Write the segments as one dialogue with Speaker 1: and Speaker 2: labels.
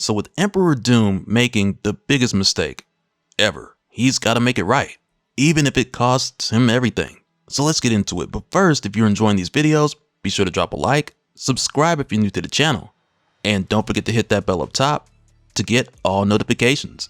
Speaker 1: So with Emperor Doom making the biggest mistake ever, he's got to make it right, even if it costs him everything. So let's get into it. But first, if you're enjoying these videos, be sure to drop a like, subscribe if you're new to the channel, and don't forget to hit that bell up top to get all notifications.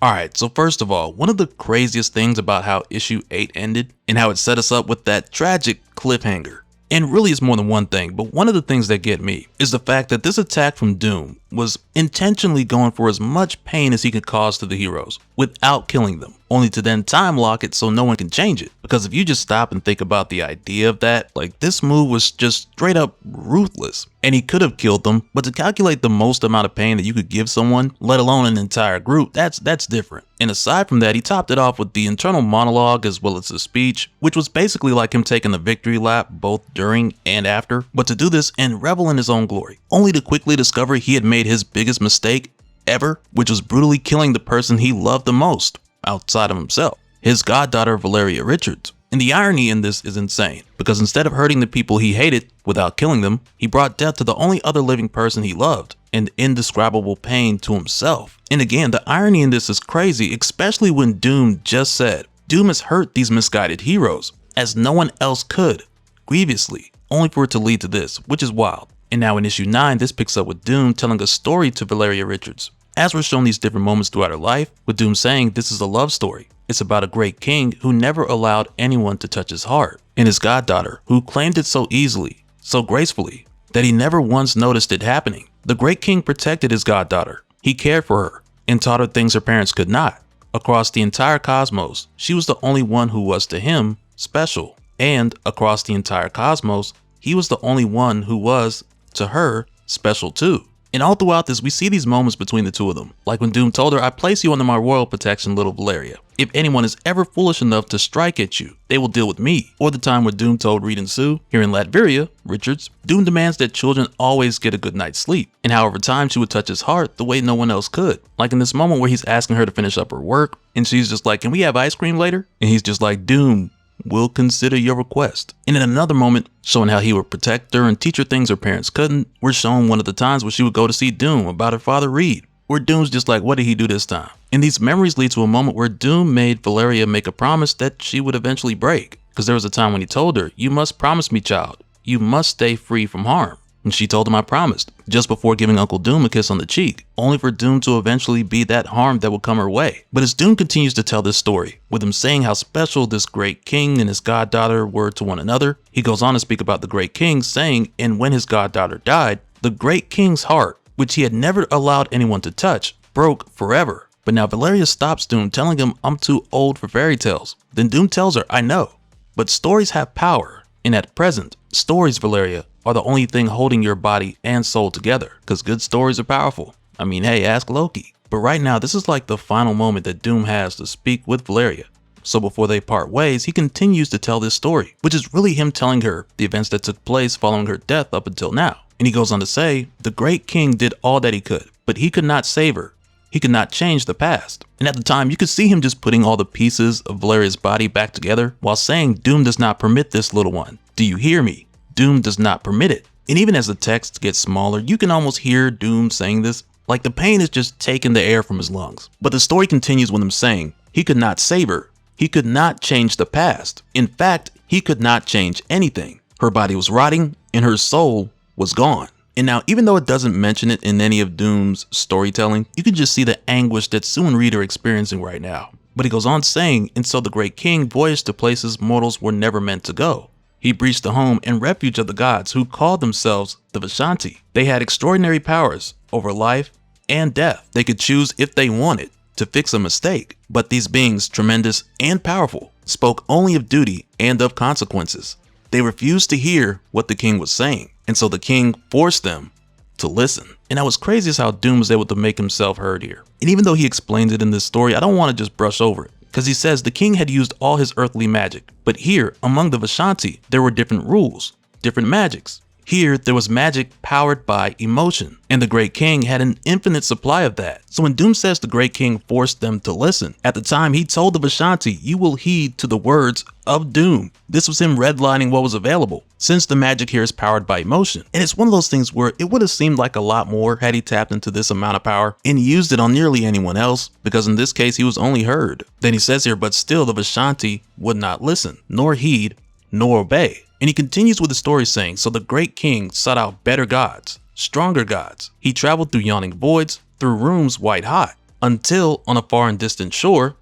Speaker 1: Alright, so first of all, one of the craziest things about how issue 8 ended and how it set us up with that tragic cliffhanger. And really it's more than one thing, but one of the things that get me is the fact that this attack from Doom was intentionally going for as much pain as he could cause to the heroes without killing them, only to then time lock it so no one can change it. Because if you just stop and think about the idea of that, like this move was just straight up ruthless. And he could have killed them, but to calculate the most amount of pain that you could give someone, let alone an entire group, that's different. And aside from that, he topped it off with the internal monologue as well as the speech, which was basically like him taking the victory lap both during and after, but to do this and revel in his own glory, only to quickly discover he had made his biggest mistake ever, which was brutally killing the person he loved the most outside of himself, his goddaughter Valeria Richards. And the irony in this is insane, because instead of hurting the people he hated without killing them, he brought death to the only other living person he loved and indescribable pain to himself. And again, the irony in this is crazy, especially when Doom just said, Doom has hurt these misguided heroes, as no one else could, grievously, only for it to lead to this, which is wild. And now in issue 9, this picks up with Doom telling a story to Valeria Richards. As we're shown these different moments throughout her life, with Doom saying this is a love story. It's about a great king who never allowed anyone to touch his heart, and his goddaughter who claimed it so easily, so gracefully, that he never once noticed it happening. The great king protected his goddaughter. He cared for her and taught her things her parents could not. Across the entire cosmos, she was the only one who was to him special. And across the entire cosmos, he was the only one who was, to her, special too. And all throughout this, we see these moments between the two of them. Like when Doom told her, I place you under my royal protection, little Valeria. If anyone is ever foolish enough to strike at you, they will deal with me. Or the time where Doom told Reed and Sue, here in Latveria, Richards, Doom demands that children always get a good night's sleep. And how over time she would touch his heart the way no one else could. Like in this moment where he's asking her to finish up her work, and she's just like, can we have ice cream later? And he's just like, Doom, we'll consider your request. And in another moment, showing how he would protect her and teach her things her parents couldn't, we're shown one of the times where she would go to see Doom about her father Reed, where Doom's just like, what did he do this time? And these memories lead to a moment where Doom made Valeria make a promise that she would eventually break. Because there was a time when he told her, you must promise me, child, you must stay free from harm. And she told him I promised, just before giving Uncle Doom a kiss on the cheek, only for Doom to eventually be that harm that would come her way. But as Doom continues to tell this story, with him saying how special this great king and his goddaughter were to one another, he goes on to speak about the great king saying, and when his goddaughter died, the great king's heart, which he had never allowed anyone to touch, broke forever. But now Valeria stops Doom, telling him, I'm too old for fairy tales. Then Doom tells her, I know, but stories have power. And at present, stories, Valeria, are the only thing holding your body and soul together, because good stories are powerful. I mean, hey, ask Loki. But right now, this is like the final moment that Doom has to speak with Valeria. So before they part ways, he continues to tell this story, which is really him telling her the events that took place following her death up until now. And he goes on to say, the great king did all that he could, but he could not save her. He could not change the past. And at the time, you could see him just putting all the pieces of Valeria's body back together while saying, Doom does not permit this, little one. Do you hear me? Doom does not permit it. And even as the text gets smaller, you can almost hear Doom saying this, like the pain is just taking the air from his lungs. But the story continues with him saying, he could not save her. He could not change the past. In fact, he could not change anything. Her body was rotting and her soul was gone. And now, even though it doesn't mention it in any of Doom's storytelling, you can just see the anguish that Sue and Reed are experiencing right now. But he goes on saying, and so the great king voyaged to places mortals were never meant to go. He breached the home and refuge of the gods who called themselves the Vishanti. They had extraordinary powers over life and death. They could choose if they wanted to fix a mistake. But these beings, tremendous and powerful, spoke only of duty and of consequences. They refused to hear what the king was saying. And so the king forced them to listen. And that was crazy as how Doom was able to make himself heard here. And even though he explains it in this story, I don't want to just brush over it. Because he says the king had used all his earthly magic. But here, among the Vishanti, there were different rules, different magics. Here, there was magic powered by emotion, and the Great King had an infinite supply of that. So when Doom says the Great King forced them to listen, at the time he told the Vishanti, "You will heed to the words of Doom." This was him redlining what was available, since the magic here is powered by emotion. And it's one of those things where it would have seemed like a lot more had he tapped into this amount of power and used it on nearly anyone else, because in this case he was only heard. Then he says here, but still the Vishanti would not listen, nor heed, nor obey. And he continues with the story saying, so the Great King sought out better gods, stronger gods. He traveled through yawning voids, through rooms white hot, until on a far and distant shore,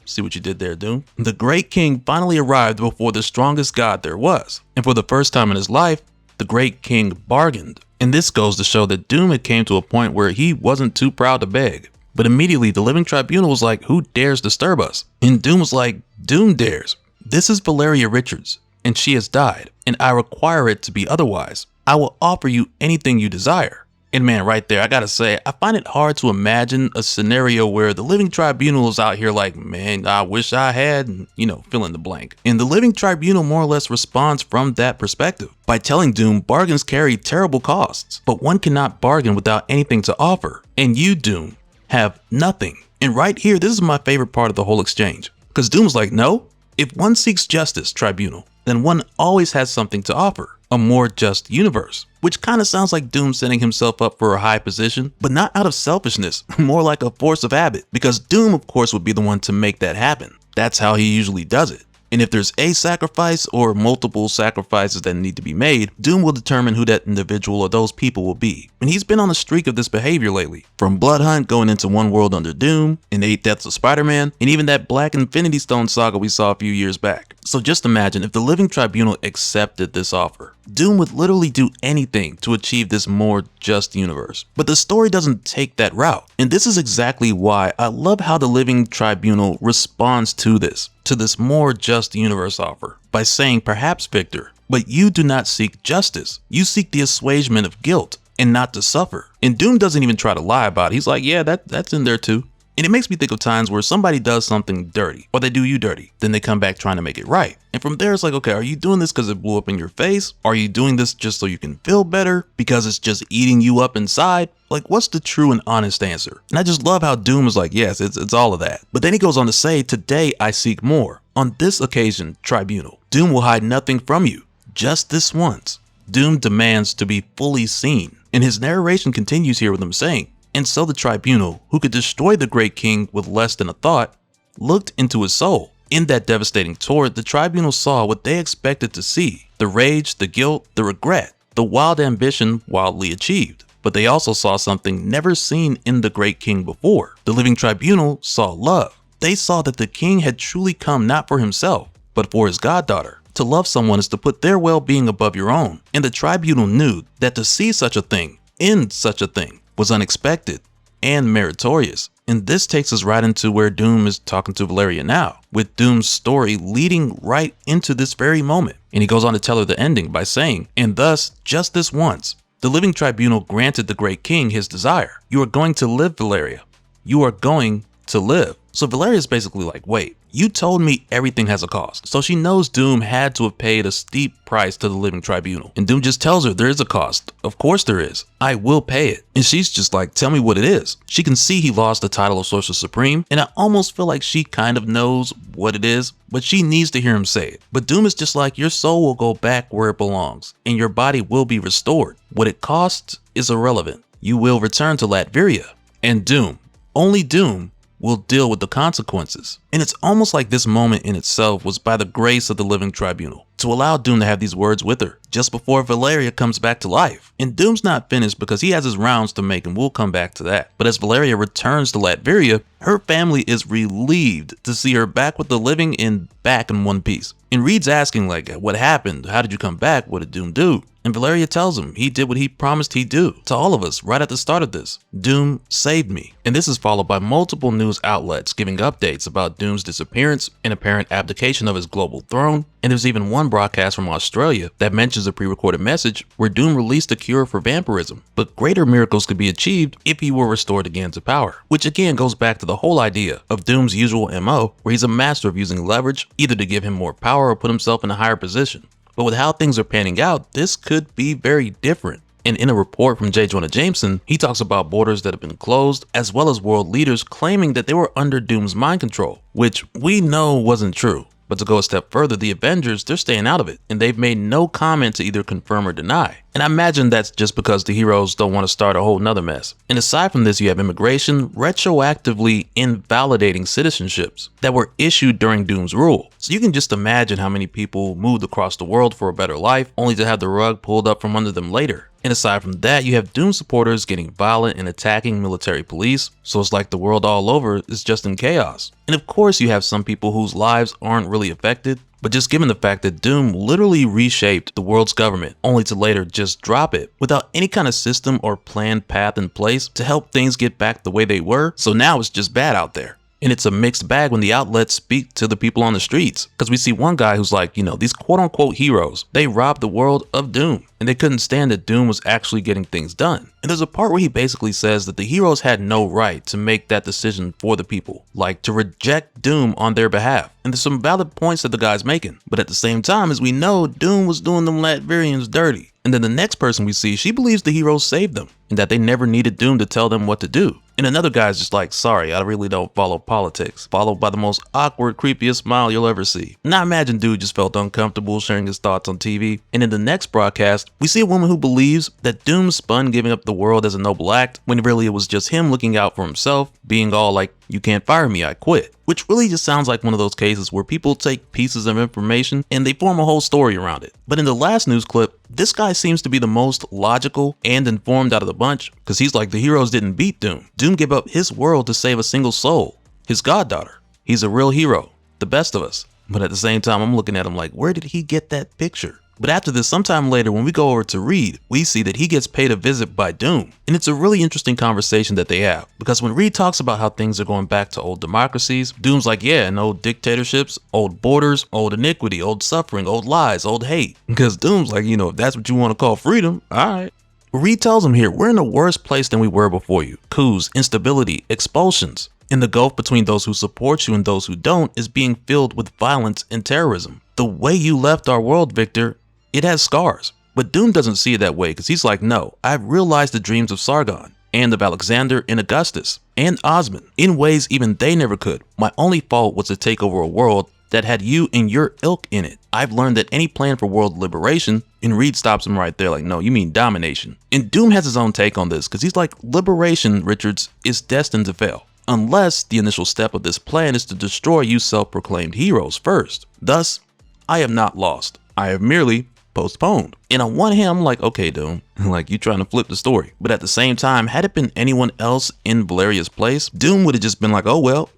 Speaker 1: see what you did there, Doom, the Great King finally arrived before the strongest god there was. And for the first time in his life, the Great King bargained. And this goes to show that Doom had came to a point where he wasn't too proud to beg. But immediately the living tribunal was like, who dares disturb us? And Doom was like, Doom dares. This is Valeria Richards, and she has died, and I require it to be otherwise. I will offer you anything you desire. And man, right there, I gotta say, I find it hard to imagine a scenario where the living tribunal is out here like, man, I wish I had, and, fill in the blank. And the living tribunal more or less responds from that perspective by telling Doom bargains carry terrible costs, but one cannot bargain without anything to offer. And you, Doom, have nothing. And right here, this is my favorite part of the whole exchange, because Doom's like, no, if one seeks justice, tribunal, then one always has something to offer, a more just universe, which kind of sounds like Doom setting himself up for a high position, but not out of selfishness, more like a force of habit, because Doom, of course, would be the one to make that happen. That's how he usually does it. And if there's a sacrifice or multiple sacrifices that need to be made, Doom will determine who that individual or those people will be. And he's been on a streak of this behavior lately, from Blood Hunt going into One World Under Doom, and 8 Deaths of Spider-Man, and even that Black Infinity Stone saga we saw a few years back. So just imagine if the living tribunal accepted this offer. Doom would literally do anything to achieve this more just universe. But the story doesn't take that route. And this is exactly why I love how the living tribunal responds to this more just universe offer by saying, perhaps, Victor, but you do not seek justice. You seek the assuagement of guilt and not to suffer. And Doom doesn't even try to lie about it. He's like, yeah, that's in there too. And it makes me think of times where somebody does something dirty, or they do you dirty, then they come back trying to make it right. And from there, it's like, okay, are you doing this because it blew up in your face? Are you doing this just so you can feel better? Because it's just eating you up inside? Like, what's the true and honest answer? And I just love how Doom is like, yes, it's all of that. But then he goes on to say, today I seek more. On this occasion, tribunal, Doom will hide nothing from you. Just this once. Doom demands to be fully seen. And his narration continues here with him saying, and so the tribunal, who could destroy the Great King with less than a thought, looked into his soul. In that devastating tour, the tribunal saw what they expected to see: the rage, the guilt, the regret, the wild ambition wildly achieved. But they also saw something never seen in the Great King before. The living tribunal saw love. They saw that the king had truly come not for himself, but for his goddaughter. To love someone is to put their well-being above your own. And the tribunal knew that to see such a thing, in such a thing, was unexpected and meritorious. And this takes us right into where Doom is talking to Valeria now, with Doom's story leading right into this very moment. And he goes on to tell her the ending by saying, and thus, just this once, the living tribunal granted the Great King his desire. You are going to live, Valeria. You are going to live. So Valeria is basically like, wait, you told me everything has a cost. So she knows Doom had to have paid a steep price to the living tribunal. And Doom just tells her there is a cost. Of course there is. I will pay it. And she's just like, tell me what it is. She can see he lost the title of Sorcerer Supreme. And I almost feel like she kind of knows what it is, but she needs to hear him say it. But Doom is just like, your soul will go back where it belongs and your body will be restored. What it costs is irrelevant. You will return to Latveria. And Doom, only Doom, will deal with the consequences. And it's almost like this moment in itself was by the grace of the living tribunal to allow Doom to have these words with her just before Valeria comes back to life. And Doom's not finished because he has his rounds to make, and we'll come back to that. But as Valeria returns to Latveria, her family is relieved to see her back with the living and back in one piece. And Reed's asking, like, what happened? How did you come back? What did Doom do? And Valeria tells him he did what he promised he'd do to all of us right at the start of this. Doom saved me. And this is followed by multiple news outlets giving updates about Doom's disappearance and apparent abdication of his global throne. And there's even one broadcast from Australia that mentions a pre-recorded message where Doom released a cure for vampirism, but greater miracles could be achieved if he were restored again to power. Which again goes back to the whole idea of Doom's usual MO, where he's a master of using leverage, either to give him more power or put himself in a higher position. But with how things are panning out, this could be very different. And in a report from J. Jonah Jameson, he talks about borders that have been closed, as well as world leaders claiming that they were under Doom's mind control, which we know wasn't true. But to go a step further, the Avengers, they're staying out of it, and they've made no comment to either confirm or deny. And I imagine that's just because the heroes don't want to start a whole nother mess. And aside from this, you have immigration retroactively invalidating citizenships that were issued during Doom's rule. So you can just imagine how many people moved across the world for a better life, only to have the rug pulled up from under them later. And aside from that, you have Doom supporters getting violent and attacking military police, so it's like the world all over is just in chaos. And of course you have some people whose lives aren't really affected, but just given the fact that Doom literally reshaped the world's government, only to later just drop it without any kind of system or planned path in place to help things get back the way they were, so now it's just bad out there. And it's a mixed bag when the outlets speak to the people on the streets. Because we see one guy who's like, these quote-unquote heroes, they robbed the world of Doom. And they couldn't stand that Doom was actually getting things done. And there's a part where he basically says that the heroes had no right to make that decision for the people. Like, to reject Doom on their behalf. And there's some valid points that the guy's making. But at the same time, as we know, Doom was doing them Latvians dirty. And then the next person we see, she believes the heroes saved them. And that they never needed Doom to tell them what to do. And another guy's just like, sorry, I really don't follow politics. Followed by the most awkward, creepiest smile you'll ever see. Now imagine dude just felt uncomfortable sharing his thoughts on TV. And in the next broadcast, we see a woman who believes that Doom spun giving up the world as a noble act, when really it was just him looking out for himself, being all like, you can't fire me, I quit. Which really just sounds like one of those cases where people take pieces of information and they form a whole story around it. But in the last news clip, this guy seems to be the most logical and informed out of the bunch, because he's like, the heroes didn't beat Doom. Doom gave up his world to save a single soul, his goddaughter. He's a real hero, the best of us. But at the same time, I'm looking at him like, where did he get that picture? But after this, sometime later, when we go over to Reed, we see that he gets paid a visit by Doom. And it's a really interesting conversation that they have. Because when Reed talks about how things are going back to old democracies, Doom's like, yeah, and old dictatorships, old borders, old iniquity, old suffering, old lies, old hate. Because Doom's like, if that's what you want to call freedom, alright. Reed tells him here, we're in a worse place than we were before you. Coups, instability, expulsions. And the gulf between those who support you and those who don't is being filled with violence and terrorism. The way you left our world, Victor, it has scars. But Doom doesn't see it that way, because he's like, no, I've realized the dreams of Sargon, and of Alexander and Augustus, and Osmond, in ways even they never could. My only fault was to take over a world that had you and your ilk in it. I've learned that any plan for world liberation, and Reed stops him right there like, no, you mean domination. And Doom has his own take on this, because he's like, liberation, Richards, is destined to fail. Unless the initial step of this plan is to destroy you self-proclaimed heroes first. Thus, I have not lost. I have merely postponed. And on one hand, I'm like, okay, Doom, like you trying to flip the story. But at the same time, had it been anyone else in Valeria's place, Doom would have just been like, oh well,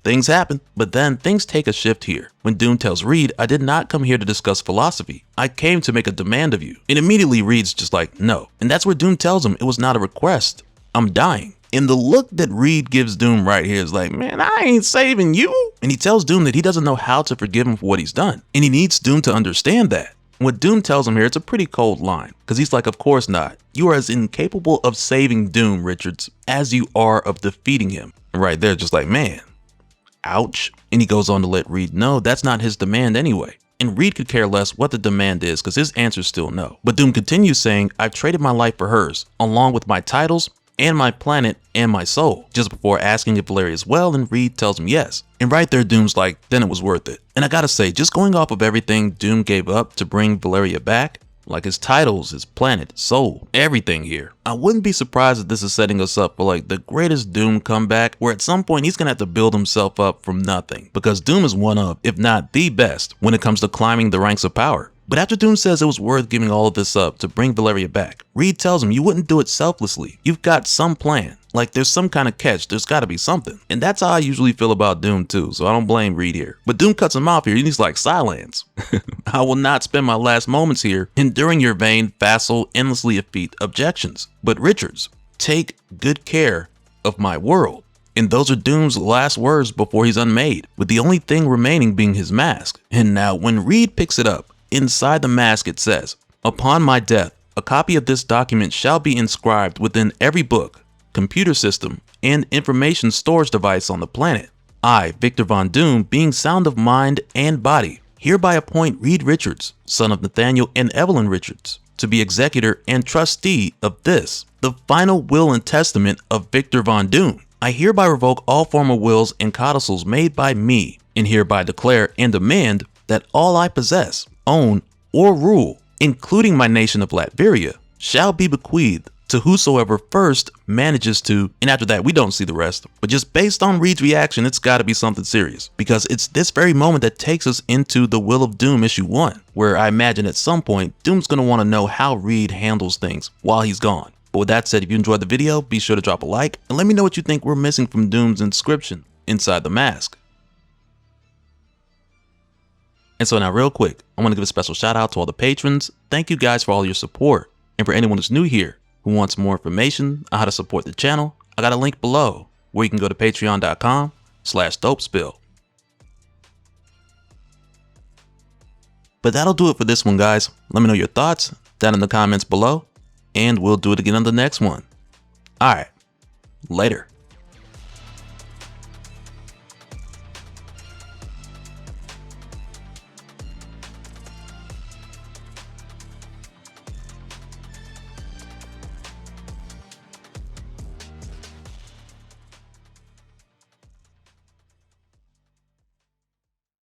Speaker 1: things happen. But then things take a shift here. When Doom tells Reed, I did not come here to discuss philosophy. I came to make a demand of you. And immediately Reed's just like, no. And that's where Doom tells him it was not a request. I'm dying. And the look that Reed gives Doom right here is like, man, I ain't saving you. And he tells Doom that he doesn't know how to forgive him for what he's done. And he needs Doom to understand that. What Doom tells him here, it's a pretty cold line, because he's like, of course not. You are as incapable of saving Doom, Richards, as you are of defeating him. And right there, just like, man, ouch. And he goes on to let Reed know that's not his demand anyway. And Reed could care less what the demand is, because his answer's still no. But Doom continues saying, I've traded my life for hers, along with my titles, and my planet, and my soul, just before asking if Valeria is well, and Reed tells him yes. And right there, Doom's like, then it was worth it. And I gotta say, just going off of everything Doom gave up to bring Valeria back, like his titles, his planet, soul, everything here, I wouldn't be surprised if this is setting us up for like the greatest Doom comeback, where at some point he's gonna have to build himself up from nothing, because Doom is one of, if not the best, when it comes to climbing the ranks of power. But after Doom says it was worth giving all of this up to bring Valeria back, Reed tells him you wouldn't do it selflessly. You've got some plan. Like there's some kind of catch, there's gotta be something. And that's how I usually feel about Doom too, so I don't blame Reed here. But Doom cuts him off here and he's like, silence. I will not spend my last moments here enduring your vain, facile, endlessly effete objections. But Richards, take good care of my world. And those are Doom's last words before he's unmade, with the only thing remaining being his mask. And now when Reed picks it up, inside the mask it says, upon my death, a copy of this document shall be inscribed within every book, computer system, and information storage device on the planet. I, Victor Von Doom, being sound of mind and body, hereby appoint Reed Richards, son of Nathaniel and Evelyn Richards, to be executor and trustee of this, the final will and testament of Victor Von Doom. I hereby revoke all former wills and codicils made by me, and hereby declare and demand that all I possess, own, or rule, including my nation of Latveria, shall be bequeathed to whosoever first manages to, and after that we don't see the rest, but just based on Reed's reaction, it's gotta be something serious, because it's this very moment that takes us into the Will of Doom issue 1, where I imagine at some point, Doom's gonna wanna know how Reed handles things while he's gone. But with that said, if you enjoyed the video, be sure to drop a like, and let me know what you think we're missing from Doom's inscription inside the mask. And so now real quick, I wanna give a special shout out to all the patrons. Thank you guys for all your support. And for anyone who's new here, who wants more information on how to support the channel, I got a link below where you can go to patreon.com/dopespill. But that'll do it for this one, guys. Let me know your thoughts down in the comments below, and we'll do it again on the next one. Alright, later.